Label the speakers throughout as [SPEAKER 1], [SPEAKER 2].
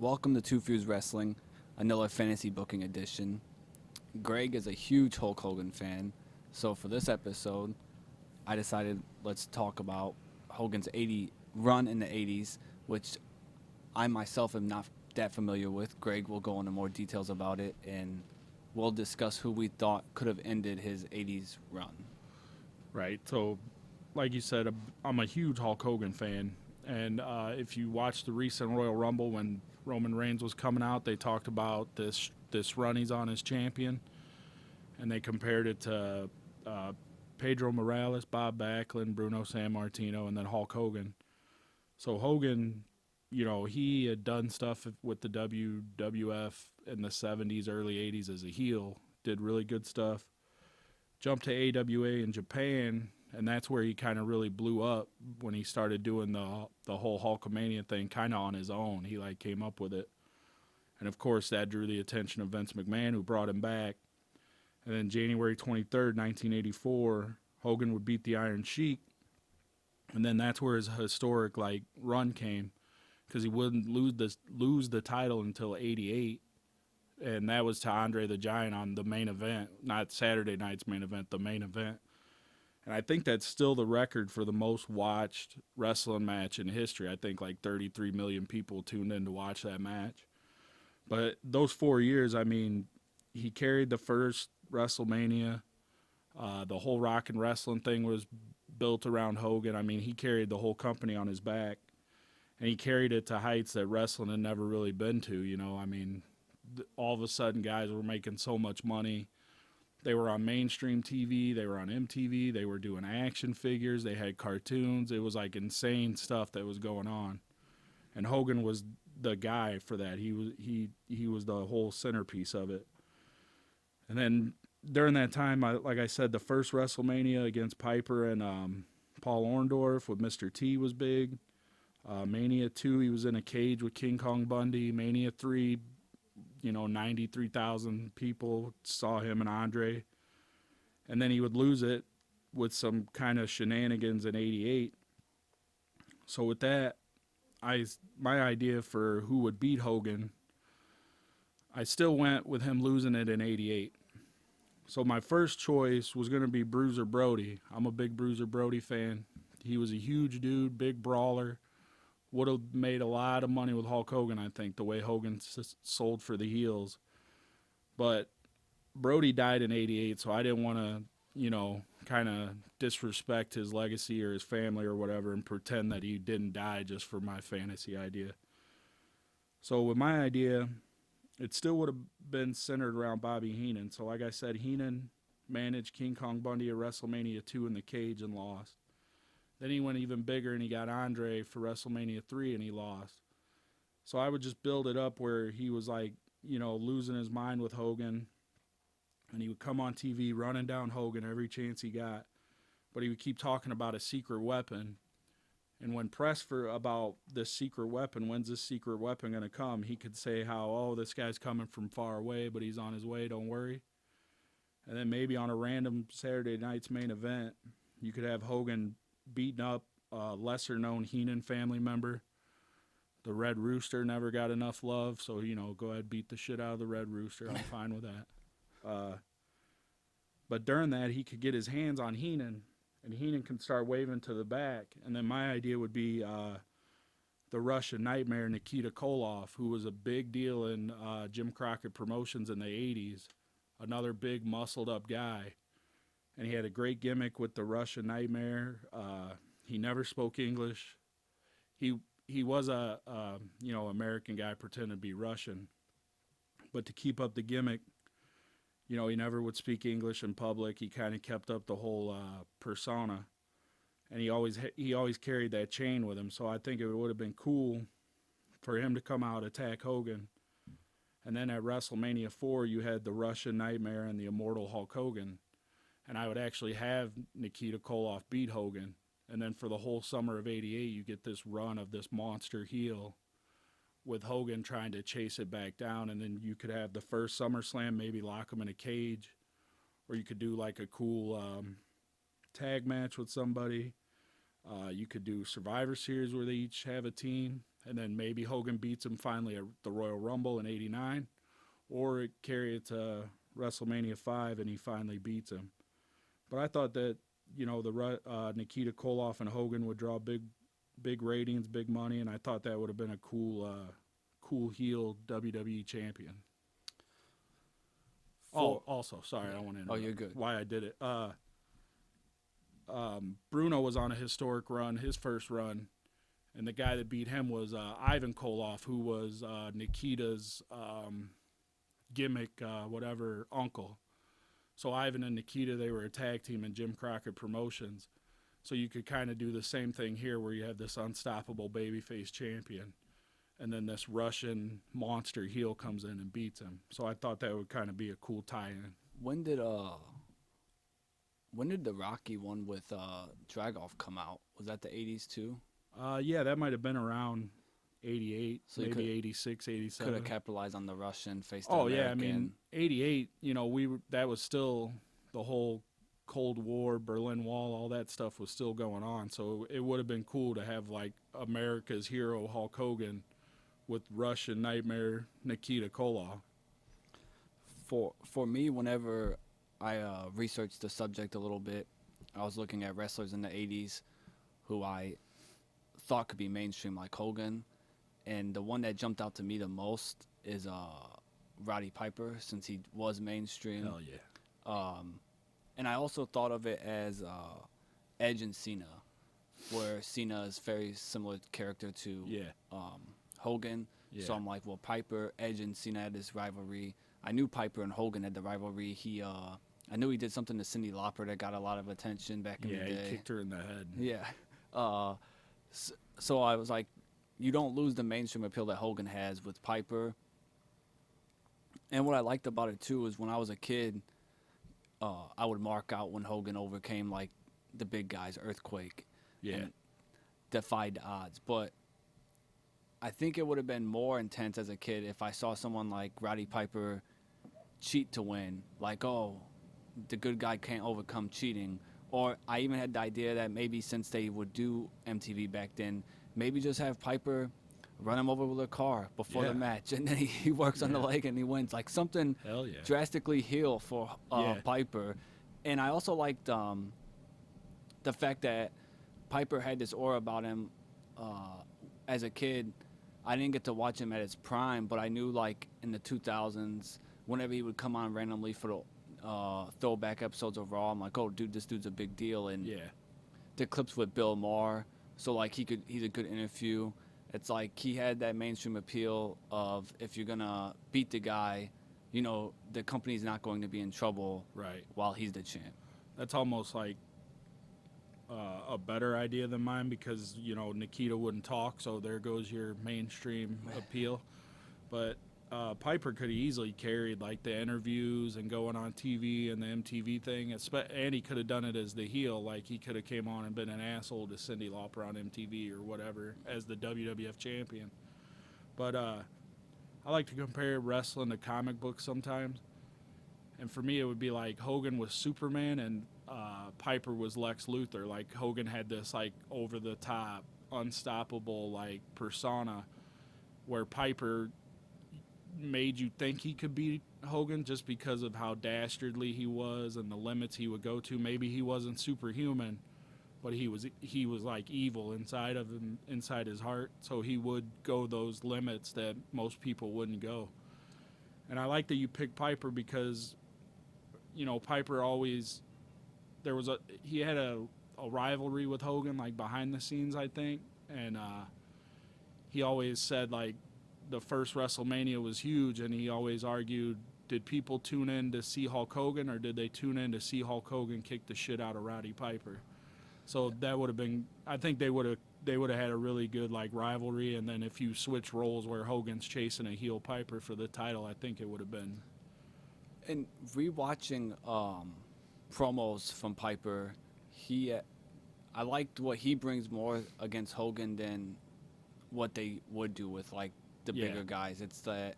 [SPEAKER 1] Welcome to Two Fuse Wrestling, another fantasy booking edition. Greg is a huge Hulk Hogan fan, so for this episode, I decided let's talk about Hogan's 80 run in the 80s, which I myself am not that familiar with. Greg will go into more details about it, and we'll discuss who we thought could have ended his 80s run.
[SPEAKER 2] Right. So, like you said, I'm a huge Hulk Hogan fan. And if you watch the recent Royal Rumble when Roman Reigns was coming out, they talked about this run he's on as champion, and they compared it to uh, Pedro Morales, Bob Backlund, Bruno Sammartino, and then Hulk Hogan. So Hogan, he had done stuff with the WWF in the 70s, early 80s as a heel, did really good stuff. Jumped to AWA in Japan, and that's where he kind of really blew up when he started doing the whole Hulkamania thing kind of on his own. He like came up with it, and of course that drew the attention of Vince McMahon, who brought him back. And then January 23rd, 1984, Hogan would beat the Iron Sheik, and then that's where his historic like run came because he wouldn't lose the title until '88, and that was to Andre the Giant on the main event, not Saturday night's main event, the main event. And I think that's still the record for the most watched wrestling match in history. I think like 33 million people tuned in to watch that match. But those 4 years, I mean, he carried the first WrestleMania. The whole rock and wrestling thing was built around Hogan. I mean, he carried the whole company on his back, and he carried it to heights that wrestling had never really been to. I mean, all of a sudden, guys were making so much money. They were on mainstream TV, they were on MTV, they were doing action figures, they had cartoons. It was like insane stuff that was going on. And Hogan was the guy for that. He was the whole centerpiece of it. And then during that time, like I said, the first WrestleMania against Piper and Paul Orndorff with Mr. T was big. Mania 2, he was in a cage with King Kong Bundy. Mania 3, 93,000 people saw him and Andre. And then he would lose it with some kind of shenanigans in '88. So with that, my idea for who would beat Hogan, I still went with him losing it in '88. So my first choice was going to be Bruiser Brody. I'm a big Bruiser Brody fan. He was a huge dude, big brawler. Would have made a lot of money with Hulk Hogan, I think, the way Hogan sold for the heels. But Brody died in '88, so I didn't want to, kind of disrespect his legacy or his family or whatever and pretend that he didn't die just for my fantasy idea. So with my idea, it still would have been centered around Bobby Heenan. So like I said, Heenan managed King Kong Bundy at WrestleMania 2 in the cage and lost. Then he went even bigger and he got Andre for WrestleMania 3 and he lost. So I would just build it up where he was like, losing his mind with Hogan, and he would come on TV running down Hogan every chance he got, but he would keep talking about a secret weapon. And when pressed for about this secret weapon, when's this secret weapon going to come, he could say how, oh, this guy's coming from far away, but he's on his way, don't worry. And then maybe on a random Saturday night's main event, you could have Hogan beating up a lesser known Heenan family member. The Red Rooster never got enough love, so, go ahead, beat the shit out of the Red Rooster. I'm fine with that. Uh, but during that, he could get his hands on Heenan, and Heenan can start waving to the back. And then my idea would be the Russian Nightmare, Nikita Koloff, who was a big deal in Jim Crockett Promotions in the '80s. Another big, muscled up guy. And he had a great gimmick with the Russian Nightmare. He never spoke English. He he was a American guy pretending to be Russian, but to keep up the gimmick, he never would speak English in public. He kind of kept up the whole persona, and he always carried that chain with him. So I think it would have been cool for him to come out attack Hogan, and then at WrestleMania 4 you had the Russian Nightmare and the Immortal Hulk Hogan, and I would actually have Nikita Koloff beat Hogan. And then for the whole summer of '88, you get this run of this monster heel with Hogan trying to chase it back down. And then you could have the first SummerSlam, maybe lock him in a cage, or you could do like a cool tag match with somebody. You could do Survivor Series where they each have a team, and then maybe Hogan beats him finally at the Royal Rumble in '89, or carry it to WrestleMania 5 and he finally beats him. But I thought that Nikita Koloff and Hogan would draw big ratings, big money, and I thought that would have been a cool heel WWE champion. Also, sorry, I don't want to interrupt.
[SPEAKER 1] Oh, you're good.
[SPEAKER 2] Why I did it. Bruno was on a historic run, his first run, and the guy that beat him was Ivan Koloff, who was Nikita's gimmick, uncle. So Ivan and Nikita, they were a tag team in Jim Crockett Promotions. So you could kind of do the same thing here where you have this unstoppable babyface champion, and then this Russian monster heel comes in and beats him. So I thought that would kind of be a cool tie-in.
[SPEAKER 1] When did the Rocky one with Dragoff come out? Was that the 80s too?
[SPEAKER 2] Yeah, that might have been around 88,
[SPEAKER 1] So
[SPEAKER 2] maybe 86, 87.
[SPEAKER 1] Could have capitalized on the Russian face.
[SPEAKER 2] Oh yeah, I mean 88. That was still the whole Cold War, Berlin Wall, all that stuff was still going on. So it would have been cool to have like America's hero Hulk Hogan with Russian nightmare Nikita Koloff.
[SPEAKER 1] For me, whenever I researched the subject a little bit, I was looking at wrestlers in the 80s who I thought could be mainstream like Hogan. And the one that jumped out to me the most is Roddy Piper, since he was mainstream.
[SPEAKER 2] Hell yeah.
[SPEAKER 1] And I also thought of it as Edge and Cena, where Cena is very similar character to Hogan.
[SPEAKER 2] Yeah.
[SPEAKER 1] So I'm like, well, Piper, Edge, and Cena had this rivalry. I knew Piper and Hogan had the rivalry. I knew he did something to Cyndi Lauper that got a lot of attention back in the day.
[SPEAKER 2] Yeah, he kicked her in the head.
[SPEAKER 1] Yeah. So I was like, you don't lose the mainstream appeal that Hogan has with Piper. And what I liked about it, too, is when I was a kid, I would mark out when Hogan overcame, like, the big guys, Earthquake.
[SPEAKER 2] Yeah.
[SPEAKER 1] And defied the odds. But I think it would have been more intense as a kid if I saw someone like Roddy Piper cheat to win. Like, oh, the good guy can't overcome cheating. Or I even had the idea that maybe since they would do MTV back then, maybe just have Piper run him over with a car before the match, and then he works on the leg and he wins. Like something drastically heel for Piper. And I also liked the fact that Piper had this aura about him. As a kid, I didn't get to watch him at his prime, but I knew like in the 2000s, whenever he would come on randomly for the throwback episodes of Raw, I'm like, oh, dude, this dude's a big deal. And the clips with Bill Maher, so like he's a good interview. It's like he had that mainstream appeal of if you're gonna beat the guy, the company's not going to be in trouble while he's the champ.
[SPEAKER 2] That's almost like a better idea than mine because Nikita wouldn't talk, so there goes your mainstream appeal. But Piper could have easily carried like the interviews and going on TV and the MTV thing, and he could have done it as the heel. Like he could have came on and been an asshole to Cyndi Lauper on MTV or whatever as the WWF champion. But I like to compare wrestling to comic books sometimes, and for me it would be like Hogan was Superman and Piper was Lex Luthor. Like Hogan had this like over the top, unstoppable like persona, where Piper made you think he could beat Hogan just because of how dastardly he was and the limits he would go to. Maybe he wasn't superhuman, but he was like evil inside of him, inside his heart. So he would go those limits that most people wouldn't go. And I like that you picked Piper because, Piper always he had a rivalry with Hogan like behind the scenes, I think, and he always said like the first WrestleMania was huge, and he always argued, did people tune in to see Hulk Hogan or did they tune in to see Hulk Hogan kick the shit out of Roddy Piper? So that would have been, I think they would have had a really good like rivalry, and then if you switch roles where Hogan's chasing a heel Piper for the title, I think it would have been.
[SPEAKER 1] And rewatching promos from Piper, I liked what he brings more against Hogan than what they would do with like the bigger guys. It's that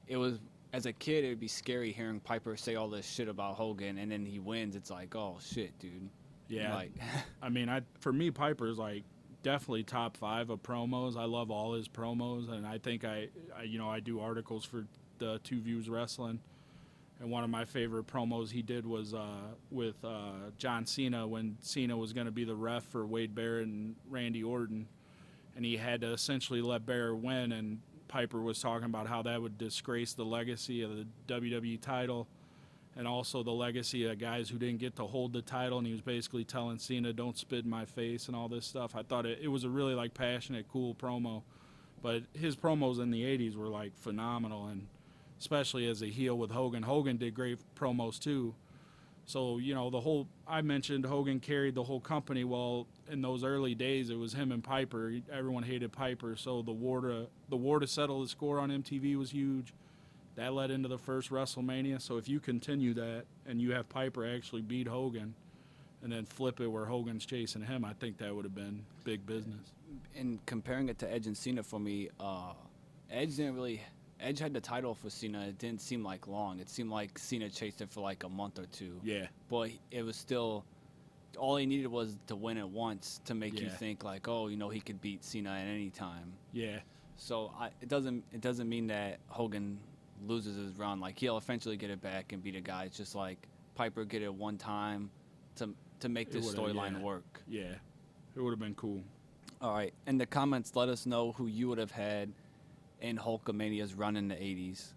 [SPEAKER 1] it was, as a kid, it would be scary hearing Piper say all this shit about Hogan, and then he wins. It's like, oh shit, dude.
[SPEAKER 2] Yeah,
[SPEAKER 1] Like,
[SPEAKER 2] I mean, for me, Piper's like definitely top 5 of promos. I love all his promos, and I think I do articles for the Two Views Wrestling. And one of my favorite promos he did was with John Cena when Cena was going to be the ref for Wade Barrett and Randy Orton, and he had to essentially let Barrett win. And Piper was talking about how that would disgrace the legacy of the WWE title, and also the legacy of guys who didn't get to hold the title. And he was basically telling Cena, "Don't spit in my face," and all this stuff. I thought it was a really like passionate, cool promo. But his promos in the '80s were like phenomenal, and especially as a heel with Hogan. Hogan did great promos too. So, I mentioned Hogan carried the whole company. Well, in those early days, it was him and Piper. Everyone hated Piper. So the war to settle the score on MTV was huge. That led into the first WrestleMania. So if you continue that and you have Piper actually beat Hogan and then flip it where Hogan's chasing him, I think that would have been big business.
[SPEAKER 1] and comparing it to Edge and Cena for me, Edge had the title for Cena. It didn't seem like long. It seemed like Cena chased it for like a month or two.
[SPEAKER 2] Yeah.
[SPEAKER 1] But it was still, all he needed was to win it once to make you
[SPEAKER 2] Yeah.
[SPEAKER 1] think like, oh, he could beat Cena at any time.
[SPEAKER 2] Yeah.
[SPEAKER 1] So it doesn't mean that Hogan loses his run. Like, he'll eventually get it back and beat a guy. It's just like Piper get it one time to make this storyline work.
[SPEAKER 2] Yeah. It would have been cool.
[SPEAKER 1] All right. In the comments, let us know who you would have had in Hulkamania's run in the 80s.